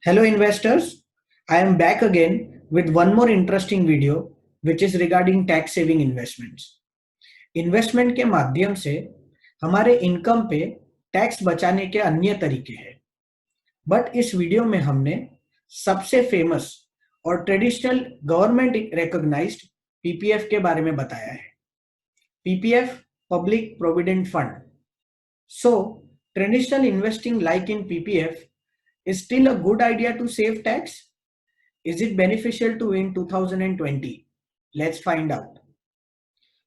Hello investors, I am back again with one more interesting video which is regarding tax saving investments. Investment के माध्यम से हमारे income पे tax बचाने के अन्य तरीके हैं, बट इस वीडियो में हमने सबसे फेमस और ट्रेडिशनल गवर्नमेंट रिकॉग्नाइज्ड पीपीएफ के बारे में बताया है. PPF public provident fund. So traditional investing like in PPF is still a good idea to save tax? Is it beneficial to in 2020? Let's find out.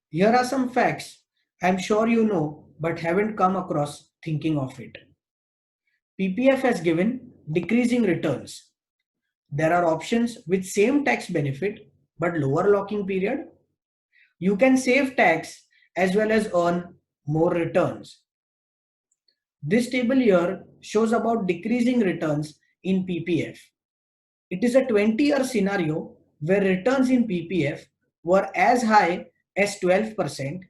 Here are some facts I'm sure you know but haven't come across thinking of it. PPF has given decreasing returns. There are options with same tax benefit but lower locking period. You can save tax as well as earn more returns. This table here shows about decreasing returns in PPF. It is a 20-year scenario where returns in PPF were as high as 12%.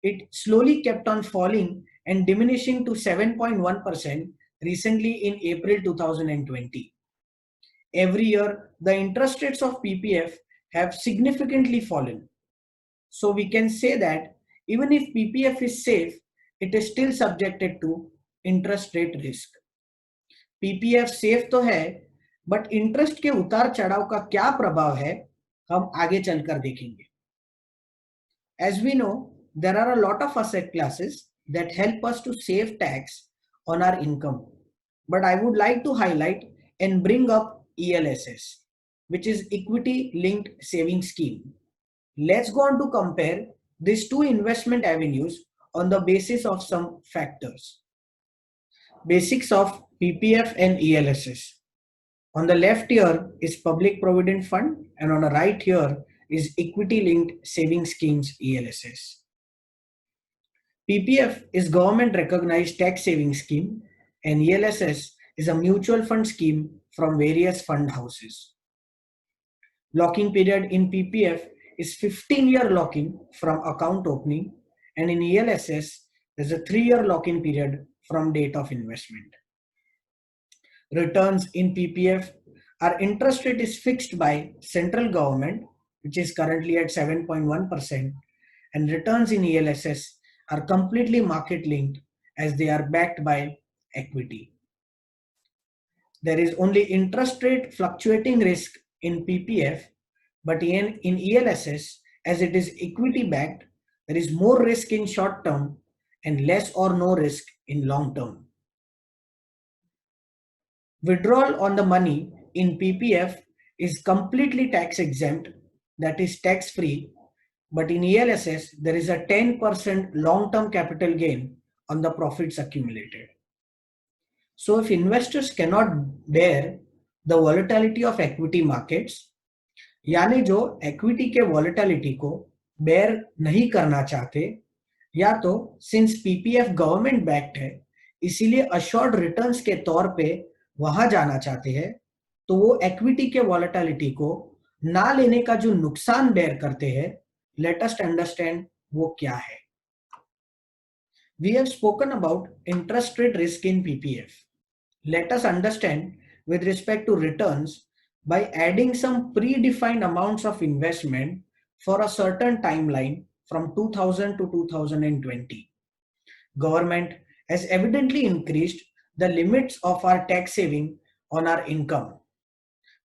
It slowly kept on falling and diminishing to 7.1% recently in April 2020. Every year, the interest rates of PPF have significantly fallen. So we can say that even if PPF is safe, it is still subjected to interest rate risk. PPF safe तो है, but interest के उतार चढ़ाव का क्या प्रभाव है हम आगे चलकर देखेंगे. As we know, there are a lot of asset classes that help us to save tax on our income, but I would like to highlight and bring up ELSS, which is equity linked saving scheme. Let's go on to compare these two investment avenues on the basis of some factors. Basics of PPF and ELSS. On the left here is Public Provident Fund and on the right here is Equity Linked Saving Schemes ELSS. PPF is government recognized tax saving scheme and ELSS is a mutual fund scheme from various fund houses. Locking period in PPF is 15-year lock-in from account opening, and in ELSS there is a 3-year lock-in period from date of investment. Returns in PPF, our interest rate is fixed by central government, which is currently at 7.1%, and returns in ELSS are completely market linked as they are backed by equity. There is only interest rate fluctuating risk in PPF, but in ELSS, as it is equity backed, there is more risk in short term and less or no risk in long term. Withdrawal on the money in PPF is completely tax exempt, that is tax free, but in ELSS there is a 10% long-term capital gain on the profits accumulated. So if investors cannot bear the volatility of equity markets, यानी जो equity के volatility को bear नहीं करना चाहते, या तो since PPF government backed है इसीलिए अश्योर्ड रिटर्न्स के तौर पे वहां जाना चाहते हैं, तो वो इक्विटी के वॉलेटिलिटी को ना लेने का जो नुकसान बेयर करते हैं, लेट अस अंडरस्टैंड वो क्या है. We have spoken about interest rate risk in PPF. Let us understand with respect to returns by adding some predefined amounts of investment for a certain timeline from 2000 to 2020. Government has evidently increased the limits of our tax saving on our income.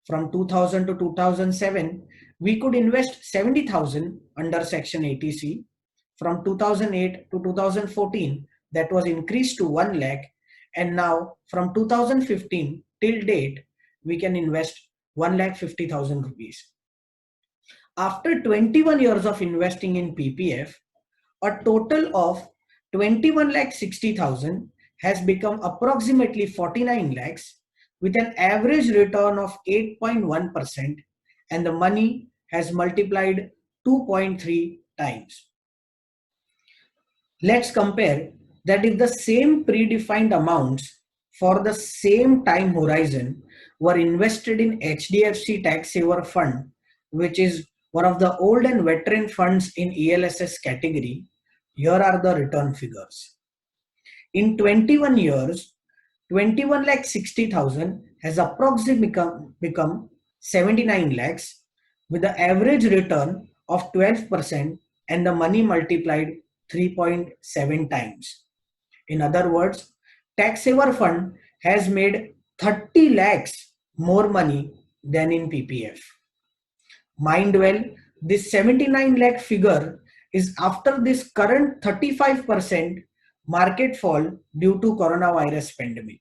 From 2000 to 2007, we could invest 70,000 under Section 80C. From 2008 to 2014, that was increased to 1 lakh, and now from 2015 till date, we can invest 1,50,000 rupees. After 21 years of investing in PPF, a total of 21,60,000 has become approximately 49 lakhs with an average return of 8.1%, and the money has multiplied 2.3 times. Let's compare that if the same predefined amounts for the same time horizon were invested in HDFC Tax Saver Fund, which is one of the old and veteran funds in ELSS category, here are the return figures. In 21 years, 21 lakh 60,000 has approximately become 79 lakhs with the average return of 12% and the money multiplied 3.7 times. In other words, tax saver fund has made 30 lakhs more money than in PPF. Mind well, this 79 lakh figure is after this current 35% market fall due to coronavirus pandemic.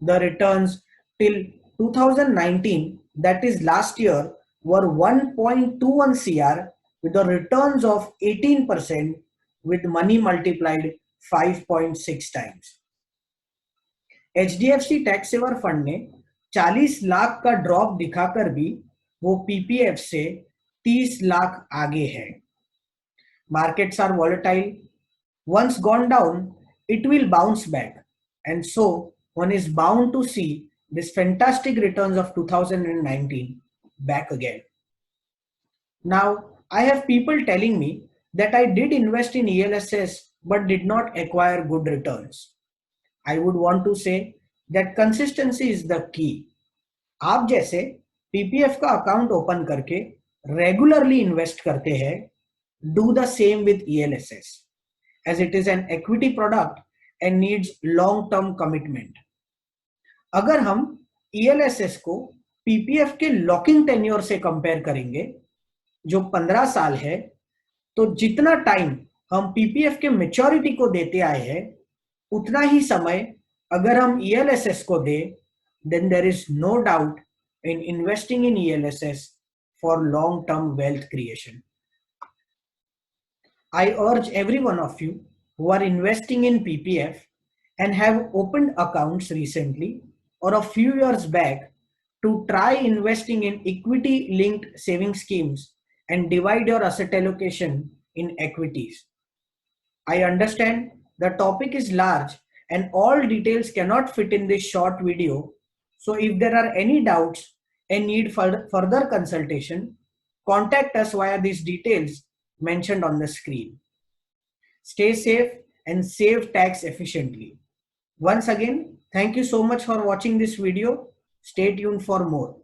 The returns till 2019, that is last year, were 1.21 CR with the returns of 18% with money multiplied 5.6 times. HDFC tax saver fund ने 40 लाख का drop दिखाकर भी वो PPF से 30 लाख आगे है. Markets are volatile. Once gone down, it will bounce back. And so one is bound to see this fantastic returns of 2019 back again. Now, I have people telling me that I did invest in ELSS but did not acquire good returns. I would want to say that consistency is the key. आप जैसे PPF का account open करके regularly invest करते हैं, do the same with ELSS as it is an equity product and needs long term commitment. अगर हम ELSS को PPF के लॉकिंग टेन्योर से कंपेयर करेंगे जो 15 साल है, तो जितना टाइम हम पीपीएफ के मैच्योरिटी को देते आए हैं उतना ही समय अगर हम ELSS को दें, then there is no doubt in investing in ELSS for long term wealth creation. I urge every one of you who are investing in PPF and have opened accounts recently or a few years back to try investing in equity linked saving schemes and divide your asset allocation in equities. I understand the topic is large and all details cannot fit in this short video. So if there are any doubts and need further consultation, contact us via these details mentioned on the screen. Stay safe and save tax efficiently. Once again, thank you so much for watching this video. Stay tuned for more.